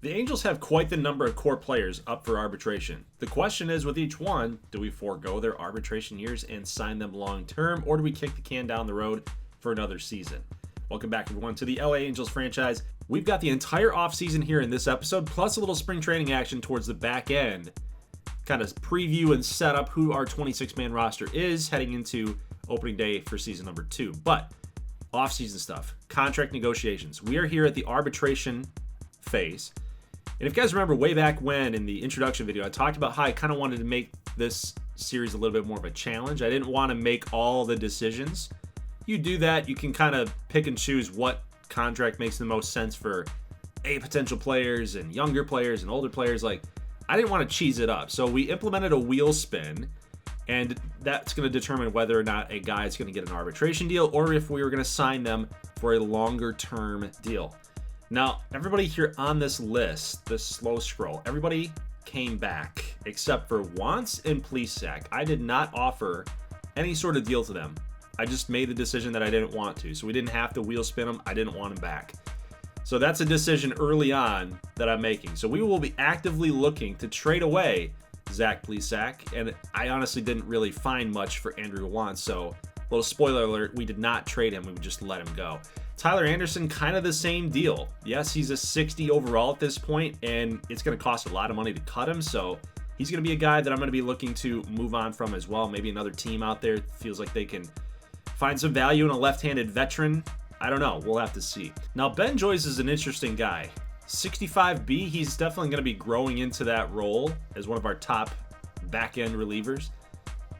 The Angels have quite the number of core players up for arbitration. The question is, with each one, do we forego their arbitration years and sign them long term, or do we kick the can down the road for another season? Welcome back, everyone, to the LA Angels franchise. We've got the entire offseason here in this episode, plus a little spring training action towards the back end. Kind of preview and set up who our 26-man roster is heading into opening day for season number 2. But offseason stuff, contract negotiations. We are here at the arbitration phase. And if you guys remember way back when in the introduction video, I talked about how I kind of wanted to make this series a little bit more of a challenge. I didn't want to make all the decisions. You do that, you can kind of pick and choose what contract makes the most sense for potential players and younger players and older players. Like, I didn't want to cheese it up. So we implemented a wheel spin, and that's going to determine whether or not a guy is going to get an arbitration deal or if we were going to sign them for a longer term deal. Now, everybody here on this list, this slow scroll, everybody came back except for Wantz and Plesac. I did not offer any sort of deal to them. I just made the decision that I didn't want to. So we didn't have to wheel spin them. I didn't want them back. So that's a decision early on that I'm making. So we will be actively looking to trade away Zach Plesac. And I honestly didn't really find much for Andrew Wantz. So a little spoiler alert, we did not trade him. We would just let him go. Tyler Anderson, kind of the same deal. Yes, he's a 60 overall at this point, and it's going to cost a lot of money to cut him. So he's going to be a guy that I'm going to be looking to move on from as well. Maybe another team out there feels like they can find some value in a left-handed veteran. I don't know. We'll have to see. Now, Ben Joyce is an interesting guy. 65B, he's definitely going to be growing into that role as one of our top back-end relievers.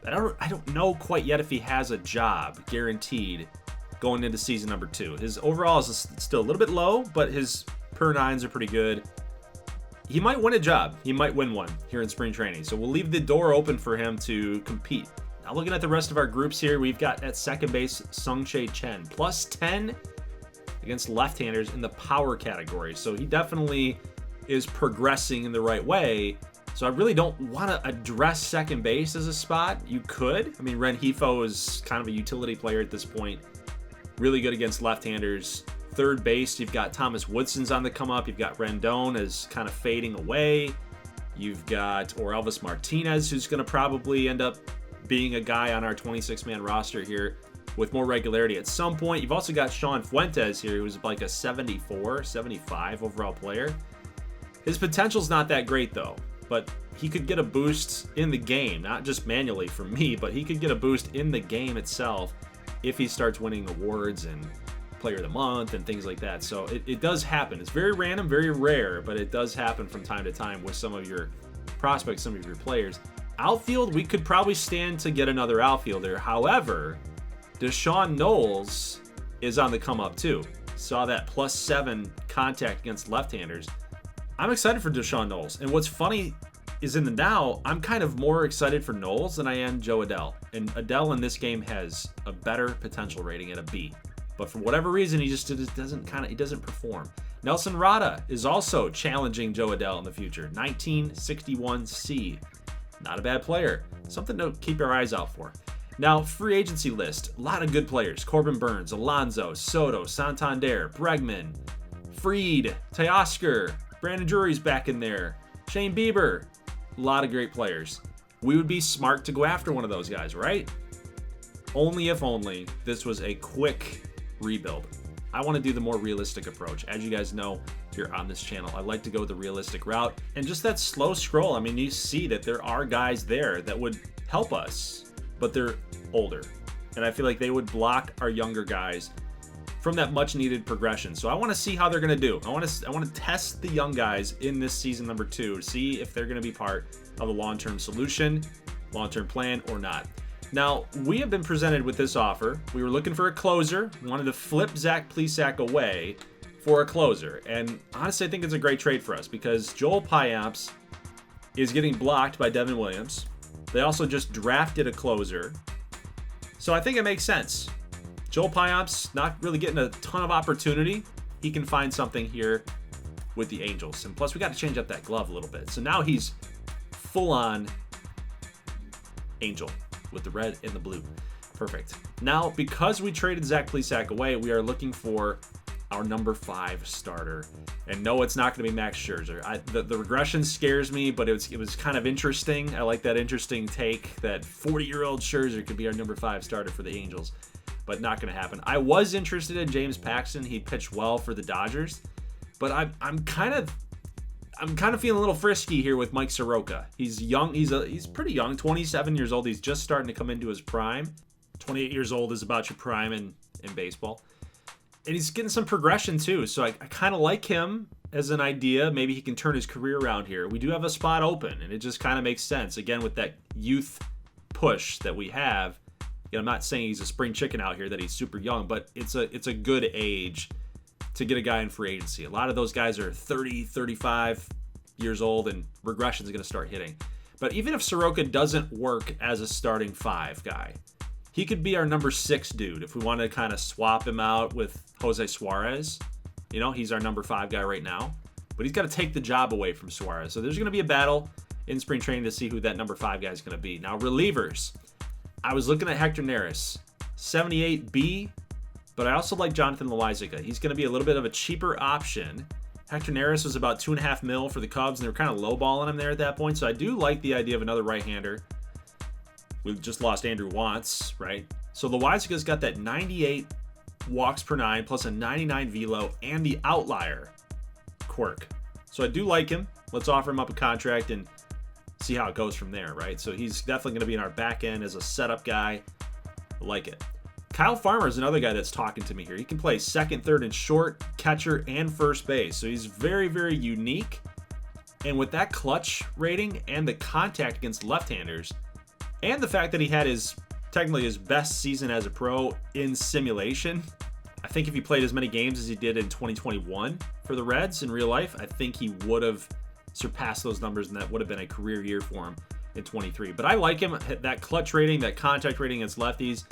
I don't know quite yet if he has a job guaranteed going into season number 2. His overall is still a little bit low, but his per nines are pretty good. He might win a job. He might win one here in spring training. So we'll leave the door open for him to compete. Now, looking at the rest of our groups here, we've got at second base Sung-Chae Chen, plus 10 against left-handers in the power category. So he definitely is progressing in the right way. So I really don't want to address second base as a spot. You could. I mean, Rengifo is kind of a utility player at this point. Really good against left-handers. Third base, you've got Thomas Woodson's on the come up. You've got Rendon is kind of fading away. You've got Elvis Martinez, who's going to probably end up being a guy on our 26-man roster here with more regularity at some point. You've also got Sean Fuentes here, who's like a 74, 75 overall player. His potential's not that great, though, but he could get a boost in the game, not just manually for me, but he could get a boost in the game itself if he starts winning awards and Player of the Month and things like that. So it does happen. It's very random, very rare, but it does happen from time to time with some of your prospects, some of your players. Outfield, we could probably stand to get another outfielder. However, Deshaun Knowles is on the come up too. Saw that +7 contact against left-handers. I'm excited for Deshaun Knowles. And what's funny is in the now, I'm kind of more excited for Knowles than I am Joe Adell. And Adell in this game has a better potential rating at a B. But for whatever reason, he just doesn't perform. Nelson Rada is also challenging Joe Adell in the future. 1961C. Not a bad player. Something to keep our eyes out for. Now, free agency list. A lot of good players. Corbin Burns, Alonso, Soto, Santander, Bregman, Fried, Teoscar, Brandon Drury's back in there. Shane Bieber. A lot of great players. We would be smart to go after one of those guys, right? Only if only this was a quick rebuild. I want to do the more realistic approach. As you guys know, here on this channel, I like to go the realistic route. And just that slow scroll, I mean, you see that there are guys there that would help us, but they're older. And I feel like they would block our younger guys from that much needed progression. So I want to see how they're going to do. I want to test the young guys in this season number 2 to see if they're going to be part of a long-term solution, long-term plan, or not. Now, we have been presented with this offer. We were looking for a closer. We wanted to flip Zach Plesac away for a closer. And honestly, I think it's a great trade for us because Joel Payamps is getting blocked by Devin Williams. They also just drafted a closer. So I think it makes sense. Joel Payamps not really getting a ton of opportunity. He can find something here with the Angels. And plus, we got to change up that glove a little bit. So now he's full-on Angel with the red and the blue. Perfect. Now, because we traded Zach Plesac away, we are looking for our number 5 starter. And no, it's not going to be Max Scherzer. The regression scares me, but it was kind of interesting. I like that interesting take that 40-year-old Scherzer could be our number 5 starter for the Angels, but not going to happen. I was interested in James Paxton. He pitched well for the Dodgers, but I'm kind of feeling a little frisky here with Mike Soroka. He's young. He's pretty young, 27 years old. He's just starting to come into his prime. 28 years old is about your prime in baseball. And he's getting some progression too. So I kind of like him as an idea. Maybe he can turn his career around here. We do have a spot open, and it just kind of makes sense. Again, with that youth push that we have. I'm not saying he's a spring chicken out here, that he's super young, but it's a good age to get a guy in free agency. A lot of those guys are 30, 35 years old, and regression is going to start hitting. But even if Soroka doesn't work as a starting 5 guy, he could be our number 6 dude if we want to kind of swap him out with Jose Suarez. He's our number 5 guy right now, but he's got to take the job away from Suarez. So there's going to be a battle in spring training to see who that number 5 guy is going to be. Now, relievers. I was looking at Hector Neris, 78B, but I also like Jonathan Loaisiga. He's going to be a little bit of a cheaper option. Hector Neris was about $2.5 million for the Cubs, and they were kind of lowballing him there at that point. So I do like the idea of another right-hander. We've just lost Andrew Wantz, right? So Loaisiga's got that 98 walks per 9 plus a 99 velo and the outlier quirk. So I do like him. Let's offer him up a contract and see how it goes from there, right? So he's definitely going to be in our back end as a setup guy. I like it. Kyle Farmer is another guy that's talking to me here. He can play second, third, and short, catcher, and first base. So he's very, very unique. And with that clutch rating and the contact against left-handers, and the fact that he had technically his best season as a pro in simulation, I think if he played as many games as he did in 2021 for the Reds in real life, I think he would have surpassed those numbers, and that would have been a career year for him in 23. But I like him. That clutch rating, that contact rating against lefties,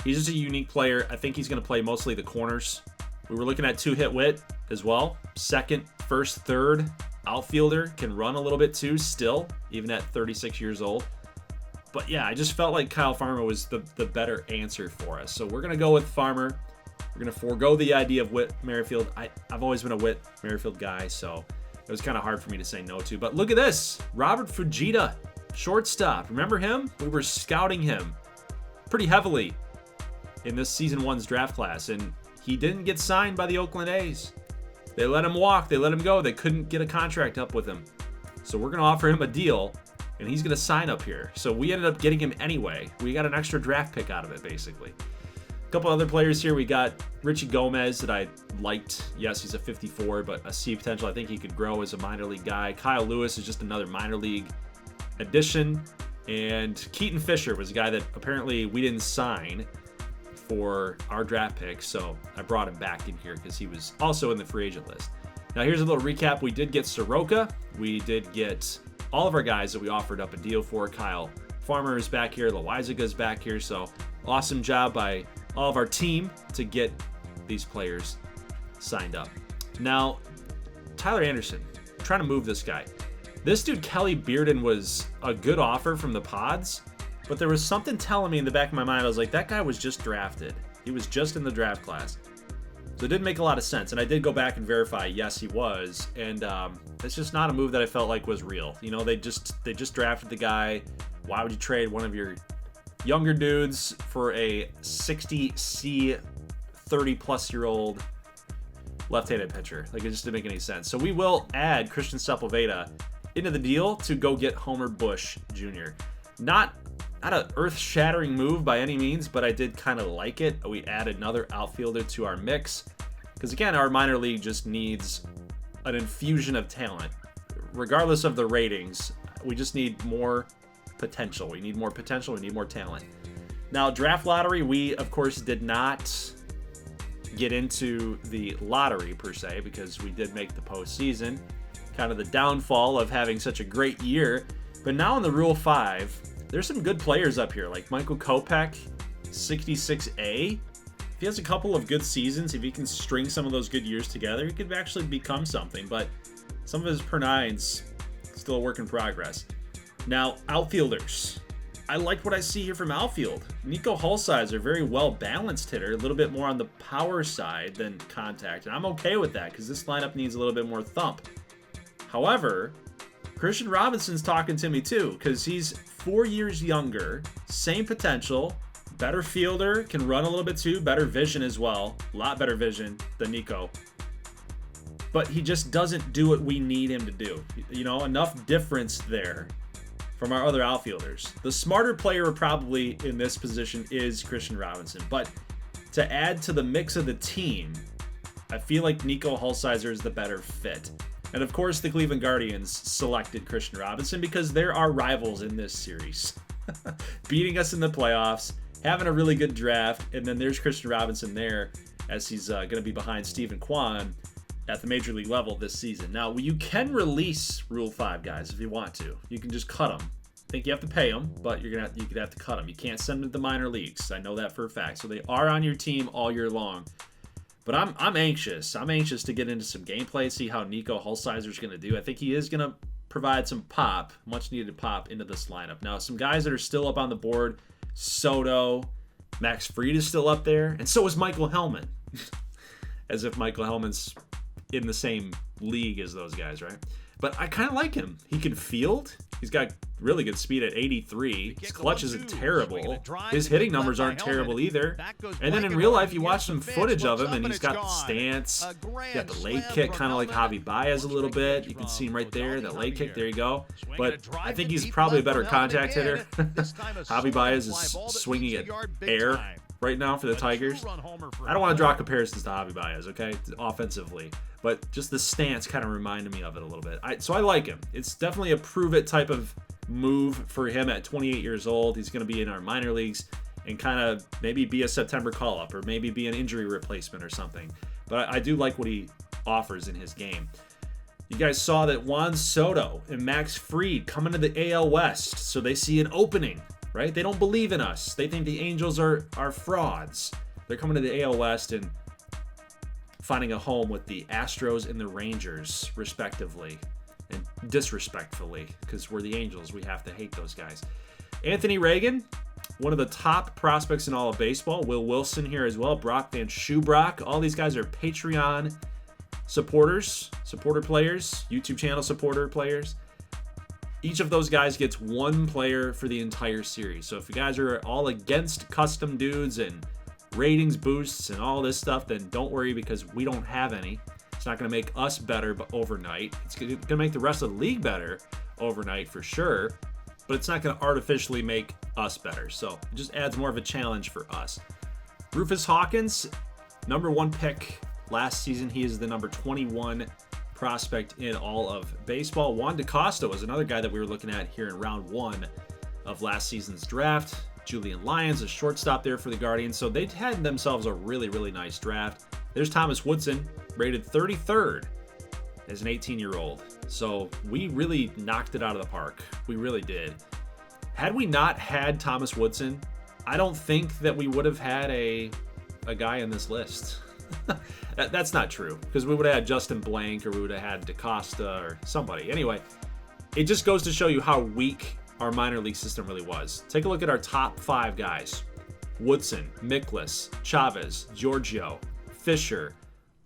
he's just a unique player. I think he's going to play mostly the corners. We were looking at 2-hit wit as well. Second, first, third outfielder, can run a little bit too still, even at 36 years old. But yeah, I just felt like Kyle Farmer was the better answer for us. So we're going to go with Farmer. We're going to forego the idea of Whit Merrifield. I've always been a Whit Merrifield guy, so it was kind of hard for me to say no to. But look at this. Robert Fujita, shortstop. Remember him? We were scouting him pretty heavily in this season 1's draft class, and he didn't get signed by the Oakland A's. They let him walk. They let him go. They couldn't get a contract up with him. So we're going to offer him a deal, and he's going to sign up here. So we ended up getting him anyway. We got an extra draft pick out of it, basically. A couple other players here. We got Richie Gomez that I liked. Yes, he's a 54, but I see potential. I think he could grow as a minor league guy. Kyle Lewis is just another minor league addition. And Keaton Fisher was a guy that apparently we didn't sign for our draft pick, so I brought him back in here because he was also in the free agent list. Now here's a little recap. We did get Soroka. We did get all of our guys that we offered up a deal for. Kyle Farmer is back here. Loaisiga is back here. So awesome job by all of our team to get these players signed up. Now, Tyler Anderson, I'm trying to move this guy. This dude, Kelly Bearden, was a good offer from the Pods, but there was something telling me in the back of my mind. I was like, that guy was just drafted. He was just in the draft class. So it didn't make a lot of sense. And I did go back and verify, yes, he was. And it's just not a move that I felt like was real. You know, they just drafted the guy. Why would you trade one of your younger dudes for a 60C 30-plus-year-old left-handed pitcher? Like, it just didn't make any sense. So we will add Christian Sepulveda into the deal to go get Homer Bush Jr. Not an earth-shattering move by any means, but I did kind of like it. We add another outfielder to our mix because, again, our minor league just needs an infusion of talent. Regardless of the ratings, we just need more potential. We need more potential. We need more talent. Now, draft lottery, we, of course, did not get into the lottery per se because we did make the postseason. Kind of the downfall of having such a great year. But now in the Rule 5, there's some good players up here, like Michael Kopech, 66A. If he has a couple of good seasons, if he can string some of those good years together, he could actually become something. But some of his per nines, still a work in progress. Now, outfielders. I like what I see here from outfield. Nico Hulsizer, very well-balanced hitter, a little bit more on the power side than contact. And I'm okay with that because this lineup needs a little bit more thump. However, Christian Robinson's talking to me too because he's 4 years younger, same potential, better fielder, can run a little bit too, better vision as well. A lot better vision than Nico. But he just doesn't do what we need him to do. You know, enough difference there from our other outfielders. The smarter player probably in this position is Christian Robinson. But to add to the mix of the team, I feel like Nico Hulsizer is the better fit. And of course, the Cleveland Guardians selected Christian Robinson because they're our rivals in this series. Beating us in the playoffs, having a really good draft, and then there's Christian Robinson there as he's going to be behind Stephen Kwan at the major league level this season. Now, you can release Rule 5 guys if you want to. You can just cut them. I think you have to pay them, but you could have to cut them. You can't send them to the minor leagues. I know that for a fact. So they are on your team all year long. But I'm anxious. I'm anxious to get into some gameplay, see how Nico Hulsizer is going to do. I think he is going to provide some pop, much needed pop into this lineup. Now, some guys that are still up on the board, Soto, Max Fried is still up there, and so is Michael Hellman. As if Michael Hellman's in the same league as those guys, right? But I kind of like him. He can field. He's got really good speed at 83. His clutch isn't terrible. His hitting numbers aren't terrible either. And then in real life, you watch some footage of him, and he's got the stance. He's got the leg kick, kind of like Javi Baez a little bit. You can see him right there, that leg kick. There you go. But I think he's probably a better contact hitter. Javi Baez is swinging at air right now for the Tigers. I don't want to draw comparisons to Javi Baez, okay, offensively. But just the stance kind of reminded me of it a little bit. So I like him. It's definitely a prove-it type of move for him at 28 years old. He's going to be in our minor leagues and kind of maybe be a September call-up or maybe be an injury replacement or something. But I do like what he offers in his game. You guys saw that Juan Soto and Max Fried come into the AL West, so they see an opening, right? They don't believe in us. They think the Angels are frauds. They're coming to the AL West and finding a home with the Astros and the Rangers, respectively, and disrespectfully, because we're the Angels. We have to hate those guys. Anthony Reagan, one of the top prospects in all of baseball. Will Wilson here as well. Brock Van Schubrock. All these guys are Patreon supporter players, YouTube channel supporter players. Each of those guys gets one player for the entire series. So if you guys are all against custom dudes and ratings boosts and all this stuff, then don't worry because we don't have any. It's not going to make us better overnight. It's going to make the rest of the league better overnight for sure, but it's not going to artificially make us better. So it just adds more of a challenge for us. Rufus Hawkins, number 1 pick last season. He is the number 21 prospect in all of baseball. Juan DaCosta was another guy that we were looking at here in round 1 of last season's draft. Julian Lyons, a shortstop there for the Guardians. So they had themselves a really, really nice draft. There's Thomas Woodson, rated 33rd as an 18-year-old. So we really knocked it out of the park. We really did. Had we not had Thomas Woodson, I don't think that we would have had a guy in this list. That's not true, because we would have had Justin Blank or we would have had DaCosta or somebody. Anyway, it just goes to show you how weak our minor league system really was. Take a look at our top 5 guys. Woodson, Mikolas, Chavez, Giorgio, Fisher.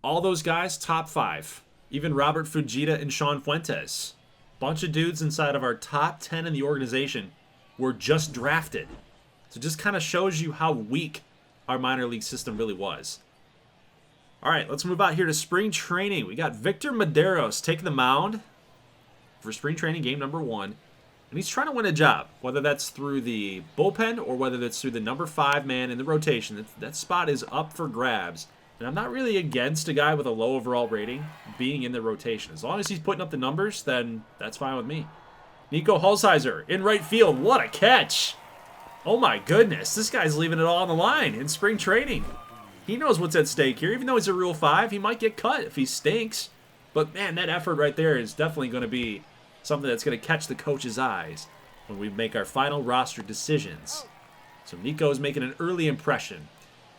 All those guys, top 5. Even Robert Fujita and Sean Fuentes. Bunch of dudes inside of our top 10 in the organization were just drafted. So it just kind of shows you how weak our minor league system really was. All right, let's move out here to spring training. We got Victor Maderos taking the mound for spring training game number 1. And he's trying to win a job, whether that's through the bullpen or whether that's through the number 5 man in the rotation. That spot is up for grabs. And I'm not really against a guy with a low overall rating being in the rotation. As long as he's putting up the numbers, then that's fine with me. Nico Hulsizer in right field. What a catch. Oh my goodness. This guy's leaving it all on the line in spring training. He knows what's at stake here. Even though he's a Rule 5, he might get cut if he stinks. But man, that effort right there is definitely going to be something that's going to catch the coach's eyes when we make our final roster decisions. So Nico's making an early impression.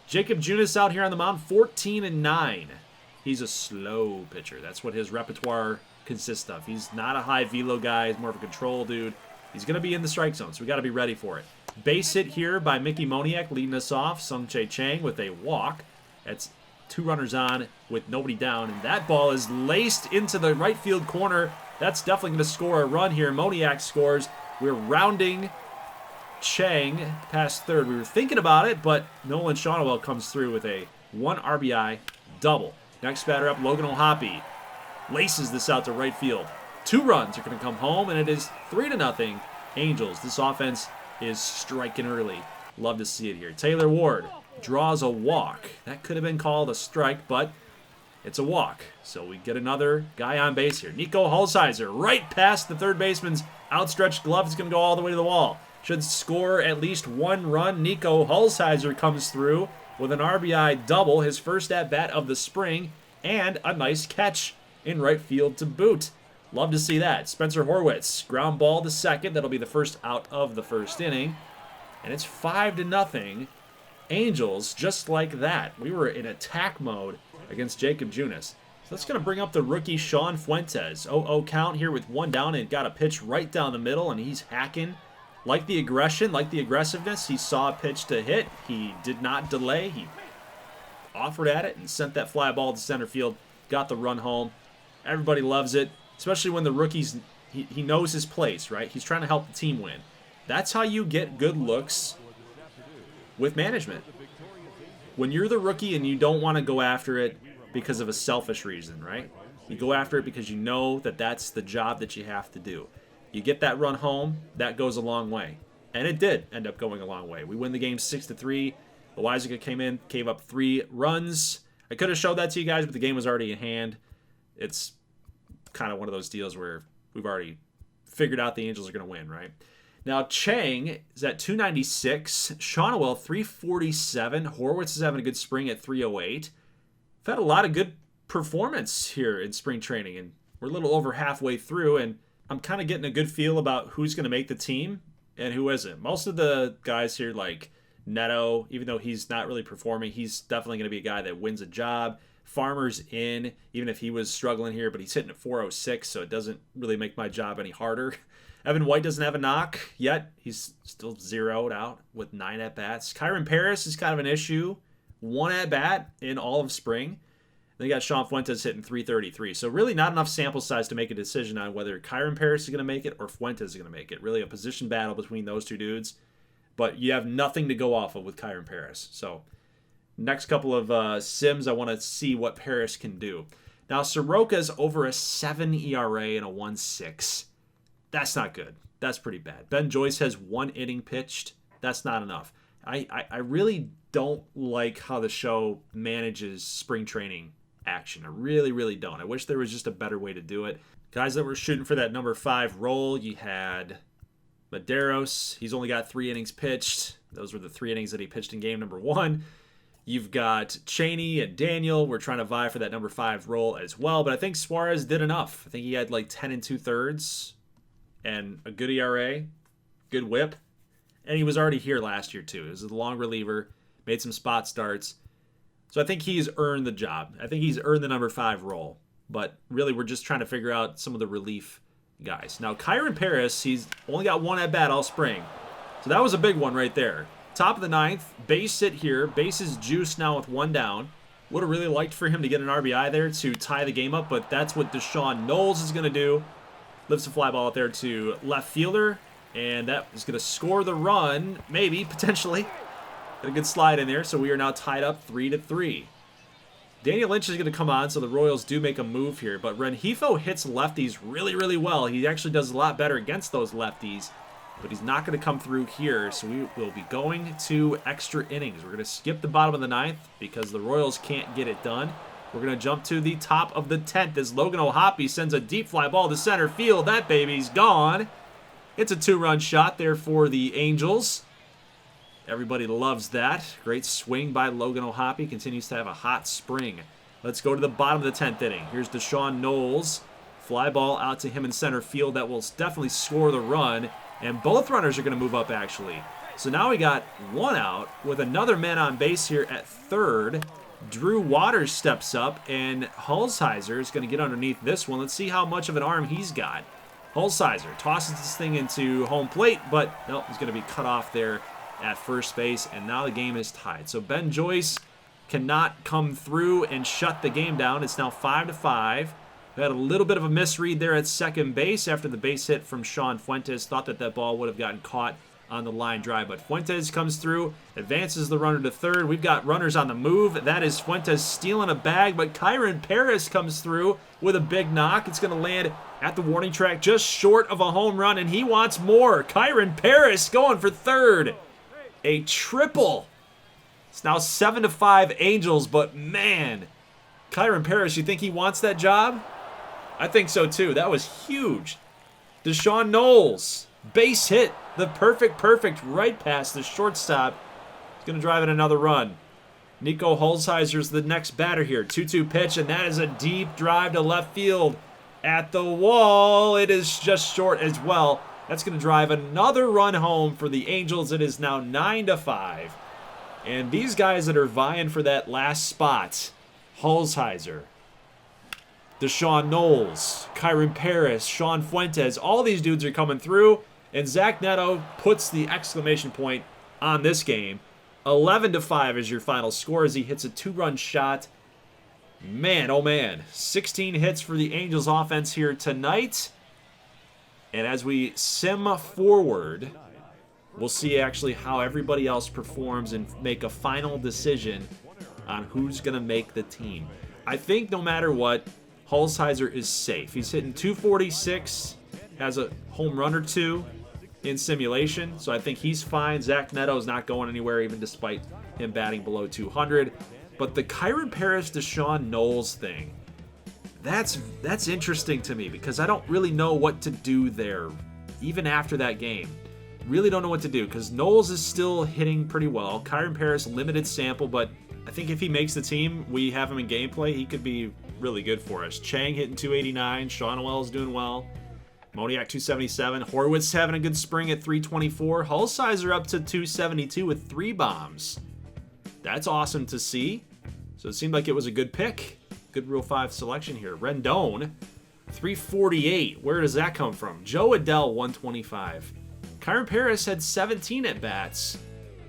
Jacob Junis out here on the mound, 14-9. He's a slow pitcher. That's what his repertoire consists of. He's not a high velo guy. He's more of a control dude. He's going to be in the strike zone, so we got to be ready for it. Base hit here by Mickey Moniak leading us off. Sung-Chae Chang with a walk. That's 2 runners on with nobody down, and that ball is laced into the right field corner. That's definitely going to score a run here. Moniak scores. We're rounding Chang past third. We were thinking about it, but Nolan Shawnwell comes through with a 1 RBI double. Next batter up, Logan O'Hoppe laces this out to right field. 2 runs are going to come home, and it is 3-0 Angels. This offense is striking early. Love to see it here. Taylor Ward draws a walk. That could have been called a strike, but it's a walk. So we get another guy on base here. Nico Hulsizer right past the third baseman's outstretched glove. Is going to go all the way to the wall. Should score at least 1 run. Nico Hulsizer comes through with an RBI double, his first at-bat of the spring, and a nice catch in right field to boot. Love to see that. Spencer Horwitz, ground ball to second. That'll be the first out of the first inning. And it's 5-0 Angels, just like that. We were in attack mode against Jacob Junis. So that's going to bring up the rookie Sean Fuentes. 0-0 count here with 1 down, and got a pitch right down the middle, and he's hacking. Like the aggression, like the aggressiveness, he saw a pitch to hit. He did not delay. He offered at it and sent that fly ball to center field. Got the run home. Everybody loves it, especially when the rookies, he knows his place, right? He's trying to help the team win. That's how you get good looks with management. When you're the rookie and you don't want to go after it because of a selfish reason, right? You go after it because you know that that's the job that you have to do. You get that run home, that goes a long way. And it did end up going a long way. We win the game 6-3. Loaisiga came in, gave up 3 runs. I could have showed that to you guys, but the game was already in hand. It's kind of one of those deals where we've already figured out the Angels are going to win, right? Now, Chang is at 296. Shawnwell, 347. Horwitz is having a good spring at 308. We've had a lot of good performance here in spring training, and we're a little over halfway through, and I'm kind of getting a good feel about who's going to make the team and who isn't. Most of the guys here, like Neto, even though he's not really performing, he's definitely going to be a guy that wins a job. Farmer's in, even if he was struggling here, but he's hitting at 406, so it doesn't really make my job any harder. Evan White doesn't have a knock yet. He's still zeroed out with 9 at-bats. Kyron Paris is kind of an issue. 1 at-bat in all of spring. Then you got Sean Fuentes hitting 333. So really not enough sample size to make a decision on whether Kyron Paris is going to make it or Fuentes is going to make it. Really a position battle between those 2 dudes. But you have nothing to go off of with Kyron Paris. So next couple of sims, I want to see what Paris can do. Now, Soroka's over a 7 ERA and a 1.6. That's not good. That's pretty bad. Ben Joyce has 1 inning pitched. That's not enough. I really don't like how the show manages spring training action. I really, really don't. I wish there was just a better way to do it. Guys that were shooting for that number 5 role, you had Medeiros. He's only got 3 innings pitched. Those were the 3 innings that he pitched in game number 1. You've got Cheney and Daniel. We're trying to vie for that number 5 role as well, but I think Suarez did enough. I think he had like 10 2/3 and a good ERA, good whip, and he was already here last year too. He was a long reliever, made some spot starts. So I think he's earned the job. I think he's earned the number 5 role, but really we're just trying to figure out some of the relief guys. Now, Kyron Paris, he's only got 1 at-bat all spring, so that was a big one right there. Top of the 9th, base hit here. Base is juiced now with 1 down. Would have really liked for him to get an RBI there to tie the game up, but that's what Deshaun Knowles is going to do. Lifts a fly ball out there to left fielder, and that is going to score the run, maybe, potentially. Got a good slide in there, so we are now tied up 3-3. Daniel Lynch is going to come on, so the Royals do make a move here, but Rengifo hits lefties really, really well. He actually does a lot better against those lefties, but he's not going to come through here, so we will be going to extra innings. We're going to skip the bottom of the 9th because the Royals can't get it done. We're going to jump to the top of the 10th as Logan O'Hoppe sends a deep fly ball to center field. That baby's gone. It's a 2-run shot there for the Angels. Everybody loves that. Great swing by Logan O'Hoppe. Continues to have a hot spring. Let's go to the bottom of the 10th inning. Here's Deshaun Knowles. Fly ball out to him in center field. That will definitely score the run. And both runners are going to move up, actually. So now we got 1 out with another man on base here at third. Drew Waters steps up, and Hulsizer is going to get underneath this one. Let's see how much of an arm he's got. Holsizer tosses this thing into home plate, but no, he's going to be cut off there at first base, and now the game is tied. So Ben Joyce cannot come through and shut the game down. It's now 5-5. We had a little bit of a misread there at second base after the base hit from Sean Fuentes. Thought that that ball would have gotten caught on the line drive, but Fuentes comes through, advances the runner to third. We've got runners on the move. That is Fuentes stealing a bag, but Kyron Paris comes through with a big knock. It's going to land at the warning track just short of a home run, and he wants more. Kyron Paris going for third. A triple. It's now 7-5 Angels, but man, Kyron Paris, you think he wants that job? I think so too. That was huge. Deshaun Knowles, base hit. The perfect right past the shortstop. He's going to drive in another run. Nico Holzheiser's the next batter here. 2-2 pitch, and that is a deep drive to left field. At the wall, it is just short as well. That's going to drive another run home for the Angels. It is now 9-5. And these guys that are vying for that last spot, Holzheiser, Deshaun Knowles, Kyron Paris, Sean Fuentes, all these dudes are coming through. And Zach Neto puts the exclamation point on this game. 11-5 is your final score as he hits a 2-run shot. Man, oh man. 16 hits for the Angels offense here tonight. And as we sim forward, we'll see actually how everybody else performs and make a final decision on who's going to make the team. I think no matter what, Holzheiser is safe. He's hitting 246, has a home run or two in simulation, so I think he's fine. Zach Neto's not going anywhere, even despite him batting below 200. But the Kyron Paris, Deshaun Knowles thing, that's interesting to me because I don't really know what to do there, even after that game. Really don't know what to do because Knowles is still hitting pretty well. Kyron Paris, limited sample, but I think if he makes the team, we have him in gameplay, he could be really good for us. Chang hitting 289, Sean Wells doing well. Moniak 277, Horwitz having a good spring at 324. Holsizer up to 272 with 3 bombs. That's awesome to see. So it seemed like it was a good pick. Good Rule 5 selection here. Rendon, 348. Where does that come from? Joe Adell, 125. Kyron Paris had 17 at-bats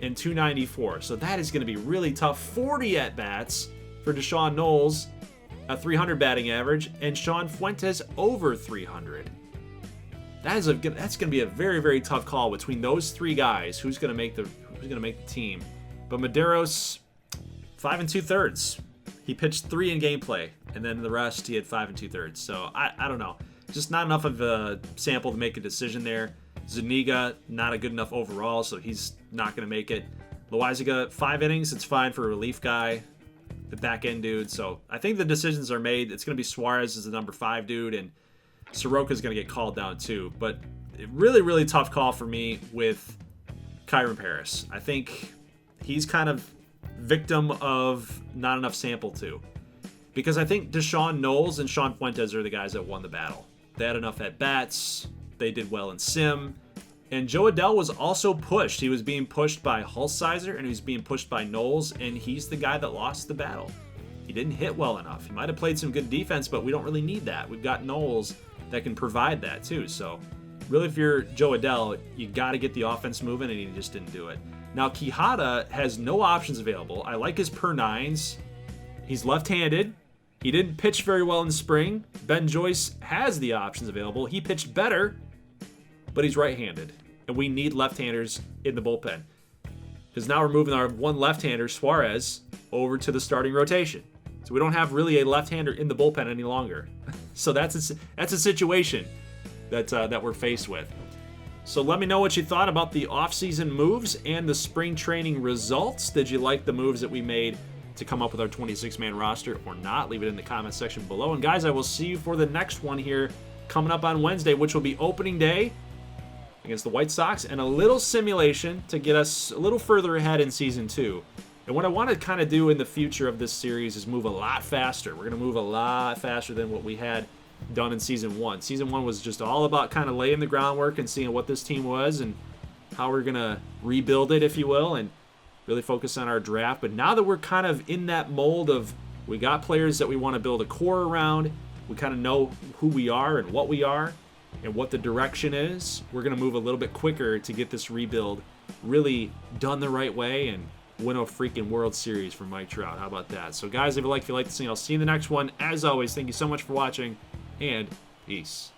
in 294. So that is going to be really tough. 40 at-bats for Deshaun Knowles, a 300 batting average, and Sean Fuentes over 300. That's going to be a very, very tough call between those 3 guys. Who's going to make the team? But Medeiros, 5 2/3. He pitched 3 in gameplay, and then the rest he had 5 2/3. So I don't know, just not enough of a sample to make a decision there. Zuniga, not a good enough overall, so he's not going to make it. Loaizaga, 5 innings. It's fine for a relief guy, the back end dude. So I think the decisions are made. It's going to be Suarez as the number 5 dude, and Soroka's going to get called down too. But really, really tough call for me with Kyron Paris. I think he's kind of victim of not enough sample too. Because I think Deshaun Knowles and Sean Fuentes are the guys that won the battle. They had enough at-bats. They did well in sim. And Joe Adell was also pushed. He was being pushed by Holsizer, and he was being pushed by Knowles, and he's the guy that lost the battle. He didn't hit well enough. He might have played some good defense, but we don't really need that. We've got Knowles that can provide that too. So really, if you're Joe Adell, you got to get the offense moving, and he just didn't do it. Now, Quijada has no options available. I like his per 9s. He's left-handed. He didn't pitch very well in spring. Ben Joyce has the options available. He pitched better, but he's right-handed. And we need left-handers in the bullpen. Because now we're moving our one left-hander, Suarez, over to the starting rotation. So we don't have really a left-hander in the bullpen any longer. So that's a situation that we're faced with. So let me know what you thought about the off-season moves and the spring training results. Did you like the moves that we made to come up with our 26-man roster or not? Leave it in the comment section below. And guys, I will see you for the next one here coming up on Wednesday, which will be opening day against the White Sox, and a little simulation to get us a little further ahead in Season 2. And what I want to kind of do in the future of this series is move a lot faster. We're going to move a lot faster than what we had done in Season 1. Season 1 was just all about kind of laying the groundwork and seeing what this team was and how we're going to rebuild it, if you will, and really focus on our draft. But now that we're kind of in that mold of we got players that we want to build a core around, we kind of know who we are and what we are, and what the direction is, we're going to move a little bit quicker to get this rebuild really done the right way and win a freaking World Series for Mike Trout. How about that? So guys, if you like this thing, I'll see you in the next one. As always, thank you so much for watching, and peace.